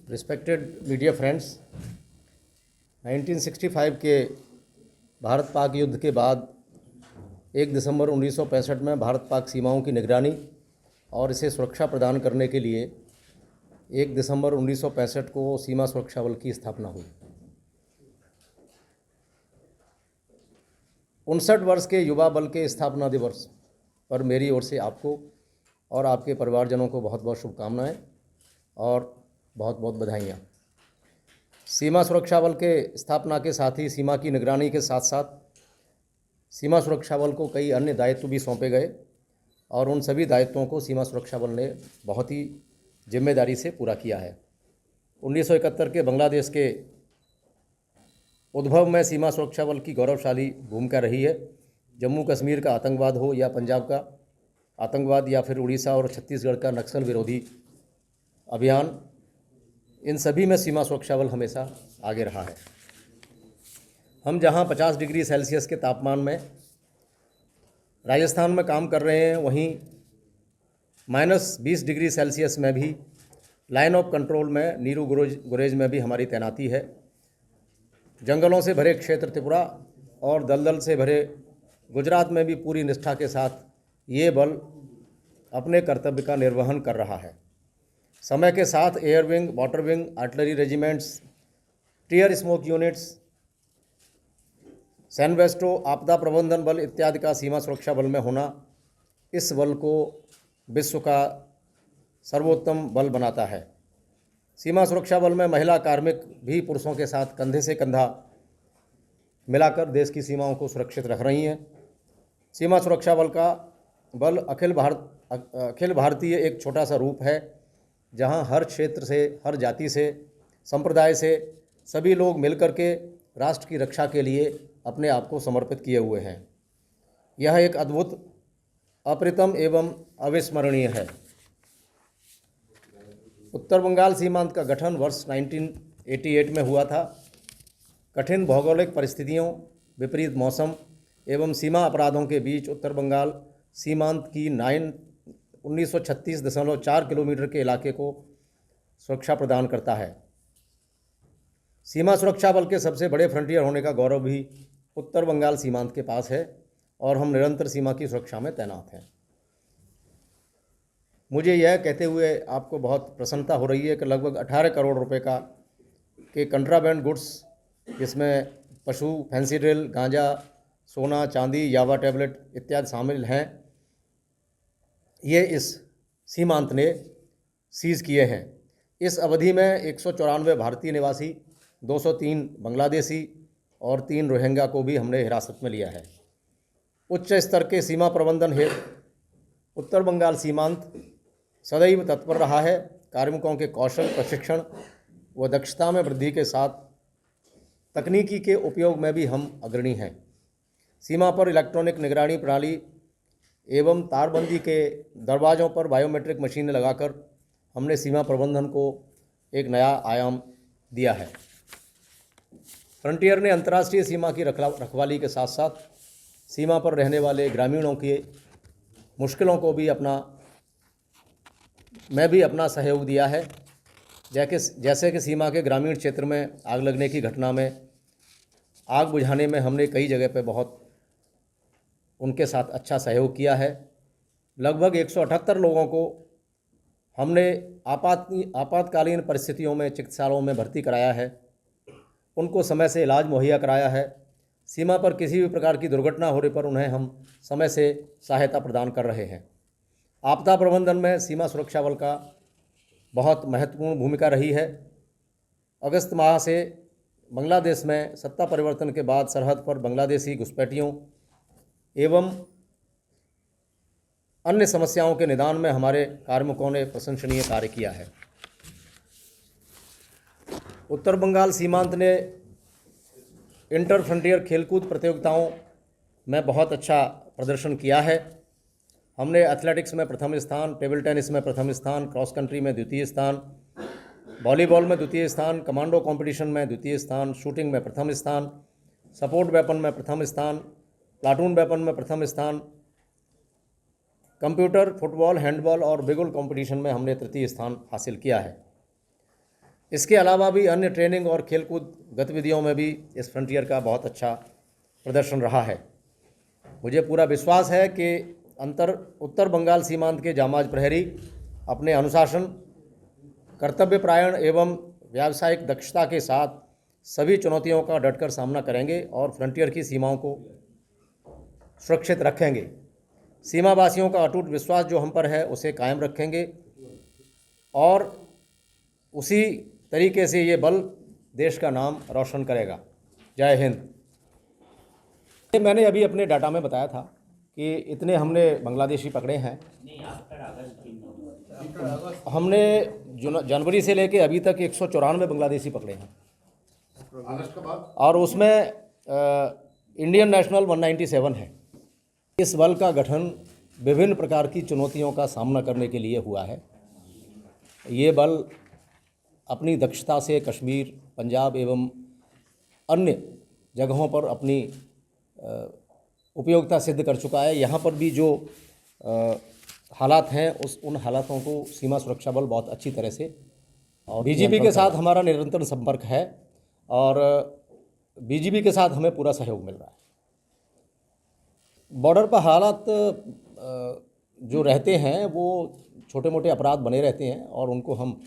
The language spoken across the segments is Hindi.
रिस्पेक्टेड मीडिया फ्रेंड्स, 1965 के भारत पाक युद्ध के बाद 1 दिसंबर 1965 में भारत पाक सीमाओं की निगरानी और इसे सुरक्षा प्रदान करने के लिए 1 दिसंबर 1965 को सीमा सुरक्षा बल की स्थापना हुई। 59 वर्ष के युवा बल के स्थापना दिवस पर मेरी ओर से आपको और आपके परिवारजनों को बहुत बहुत शुभकामनाएं और बहुत बहुत बधाइयाँ। सीमा सुरक्षा बल के स्थापना के साथ ही सीमा की निगरानी के साथ साथ सीमा सुरक्षा बल को कई अन्य दायित्व भी सौंपे गए और उन सभी दायित्वों को सीमा सुरक्षा बल ने बहुत ही जिम्मेदारी से पूरा किया है। 1971 के बांग्लादेश के उद्भव में सीमा सुरक्षा बल की गौरवशाली भूमिका रही है। जम्मू कश्मीर का आतंकवाद हो या पंजाब का आतंकवाद या फिर उड़ीसा और छत्तीसगढ़ का नक्सल विरोधी अभियान, इन सभी में सीमा सुरक्षा बल हमेशा आगे रहा है। हम जहां 50 डिग्री सेल्सियस के तापमान में राजस्थान में काम कर रहे हैं, वहीं -20 डिग्री सेल्सियस में भी लाइन ऑफ कंट्रोल में नीरू गुरेज में भी हमारी तैनाती है। जंगलों से भरे क्षेत्र त्रिपुरा और दलदल से भरे गुजरात में भी पूरी निष्ठा के साथ ये बल अपने कर्तव्य का निर्वहन कर रहा है। समय के साथ air wing, water wing, artillery regiments, tear smoke units, सैनवेस्ट्रो, आपदा प्रबंधन बल इत्यादि का सीमा सुरक्षा बल में होना इस बल को विश्व का सर्वोत्तम बल बनाता है। सीमा सुरक्षा बल में महिला कार्मिक भी पुरुषों के साथ कंधे से कंधा मिलाकर देश की सीमाओं को सुरक्षित रख रही हैं। सीमा सुरक्षा बल का बल अखिल भारतीय एक छोटा सा रूप है, जहां हर क्षेत्र से, हर जाति से, संप्रदाय से सभी लोग मिलकर के राष्ट्र की रक्षा के लिए अपने आप को समर्पित किए हुए हैं। यह एक अद्भुत, अप्रतिम एवं अविस्मरणीय है। उत्तर बंगाल सीमांत का गठन वर्ष 1988 में हुआ था। कठिन भौगोलिक परिस्थितियों, विपरीत मौसम एवं सीमा अपराधों के बीच उत्तर बंगाल सीमांत की 1936.4 किलोमीटर के इलाके को सुरक्षा प्रदान करता है। सीमा सुरक्षा बल के सबसे बड़े फ्रंटियर होने का गौरव भी उत्तर बंगाल सीमांत के पास है और हम निरंतर सीमा की सुरक्षा में तैनात हैं। मुझे यह कहते हुए आपको बहुत प्रसन्नता हो रही है कि लगभग 18 करोड़ रुपए के कंट्राबैंड गुड्स, जिसमें पशु, फैंसी ड्रिल, गांजा, सोना, चांदी, यावा टैबलेट इत्यादि शामिल हैं, ये इस सीमांत ने सीज़ किए हैं। इस अवधि में 194 भारतीय निवासी, 203 बांग्लादेशी और 3 रोहिंग्या को भी हमने हिरासत में लिया है। उच्च स्तर के सीमा प्रबंधन हेतु उत्तर बंगाल सीमांत सदैव तत्पर रहा है। कार्मिकों के कौशल, प्रशिक्षण व दक्षता में वृद्धि के साथ तकनीकी के उपयोग में भी हम अग्रणी हैं। सीमा पर इलेक्ट्रॉनिक निगरानी प्रणाली एवं तारबंदी के दरवाज़ों पर बायोमेट्रिक मशीनें लगाकर हमने सीमा प्रबंधन को एक नया आयाम दिया है। फ्रंटियर ने अंतर्राष्ट्रीय सीमा की रखवाली के साथ साथ सीमा पर रहने वाले ग्रामीणों की मुश्किलों को भी अपना सहयोग दिया है। जैसे कि सीमा के ग्रामीण क्षेत्र में आग लगने की घटना में आग बुझाने में हमने कई जगह पर बहुत उनके साथ अच्छा सहयोग किया है। लगभग 178 लोगों को हमने आपातकालीन परिस्थितियों में चिकित्सालयों में भर्ती कराया है, उनको समय से इलाज मुहैया कराया है। सीमा पर किसी भी प्रकार की दुर्घटना होने पर उन्हें हम समय से सहायता प्रदान कर रहे हैं। आपदा प्रबंधन में सीमा सुरक्षा बल का बहुत महत्वपूर्ण भूमिका रही है। अगस्त माह से बांग्लादेश में सत्ता परिवर्तन के बाद सरहद पर बांग्लादेशी घुसपैठियों एवं अन्य समस्याओं के निदान में हमारे कार्मिकों ने प्रशंसनीय कार्य किया है। उत्तर बंगाल सीमांत ने इंटर फ्रंटियर खेलकूद प्रतियोगिताओं में बहुत अच्छा प्रदर्शन किया है। हमने एथलेटिक्स में प्रथम स्थान, टेबल टेनिस में प्रथम स्थान, क्रॉस कंट्री में द्वितीय स्थान, वॉलीबॉल में द्वितीय स्थान, कमांडो कंपटीशन में द्वितीय स्थान, शूटिंग में प्रथम स्थान, सपोर्ट वेपन में प्रथम स्थान, प्लाटून वेपन में प्रथम स्थान, कंप्यूटर, फुटबॉल, हैंडबॉल और बिगुल कंपटीशन में हमने तृतीय स्थान हासिल किया है। इसके अलावा भी अन्य ट्रेनिंग और खेलकूद गतिविधियों में भी इस फ्रंटियर का बहुत अच्छा प्रदर्शन रहा है। मुझे पूरा विश्वास है कि उत्तर बंगाल सीमांत के जांबाज प्रहरी अपने अनुशासन, कर्तव्यपरायण एवं व्यावसायिक दक्षता के साथ सभी चुनौतियों का डटकर सामना करेंगे और फ्रंटियर की सीमाओं को सुरक्षित रखेंगे। सीमावासियों का अटूट विश्वास जो हम पर है उसे कायम रखेंगे और उसी तरीके से ये बल देश का नाम रोशन करेगा। जय हिंद। मैंने अभी अपने डाटा में बताया था कि इतने हमने बांग्लादेशी पकड़े हैं। हमने जनवरी से लेके अभी तक 194 बांग्लादेशी पकड़े हैं और उसमें इंडियन नेशनल 197 है। इस बल का गठन विभिन्न प्रकार की चुनौतियों का सामना करने के लिए हुआ है। ये बल अपनी दक्षता से कश्मीर, पंजाब एवं अन्य जगहों पर अपनी उपयोगिता सिद्ध कर चुका है। यहाँ पर भी जो हालात हैं उन हालातों को सीमा सुरक्षा बल बहुत अच्छी तरह से, और बीजीपी के साथ हमारा निरंतर संपर्क है और बीजीपी के साथ हमें पूरा सहयोग मिल रहा है। बॉर्डर पर हालात जो रहते हैं वो छोटे मोटे अपराध बने रहते हैं और उनको हम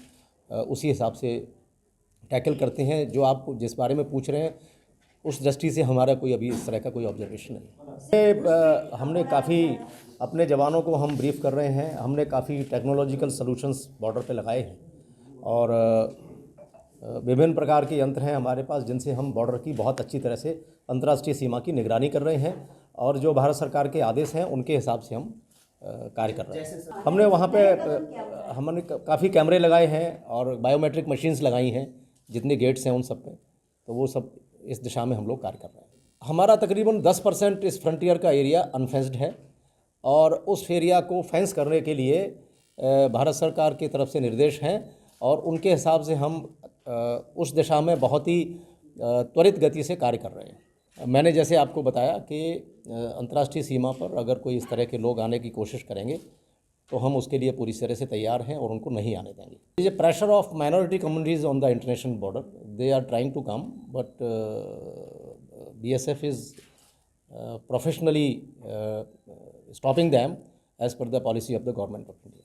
उसी हिसाब से टैकल करते हैं। जो आप जिस बारे में पूछ रहे हैं उस दृष्टि से हमारा कोई अभी इस तरह का कोई ऑब्जर्वेशन नहीं। हमने काफ़ी अपने जवानों को हम ब्रीफ कर रहे हैं। हमने काफ़ी टेक्नोलॉजिकल सॉल्यूशंस बॉर्डर पे लगाए हैं और विभिन्न प्रकार के यंत्र हैं हमारे पास जिनसे हम बॉर्डर की बहुत अच्छी तरह से अंतर्राष्ट्रीय सीमा की निगरानी कर रहे हैं और जो भारत सरकार के आदेश हैं उनके हिसाब से हम कार्य कर रहे हैं। हमने वहाँ पे हमने काफ़ी कैमरे लगाए हैं और बायोमेट्रिक मशीन्स लगाई हैं जितने गेट्स हैं उन सब पे, तो वो सब इस दिशा में हम लोग कार्य कर रहे हैं। हमारा तकरीबन 10% इस फ्रंटियर का एरिया अनफेंस्ड है और उस एरिया को फेंस करने के लिए भारत सरकार की तरफ से निर्देश हैं और उनके हिसाब से हम उस दिशा में बहुत ही त्वरित गति से कार्य कर रहे हैं। मैंने जैसे आपको बताया कि अंतर्राष्ट्रीय सीमा पर अगर कोई इस तरह के लोग आने की कोशिश करेंगे तो हम उसके लिए पूरी तरह से तैयार हैं और उनको नहीं आने देंगे। ये pressure of minority communities on the international border, they are trying to come but BSF is professionally stopping them as per the policy of the government of India.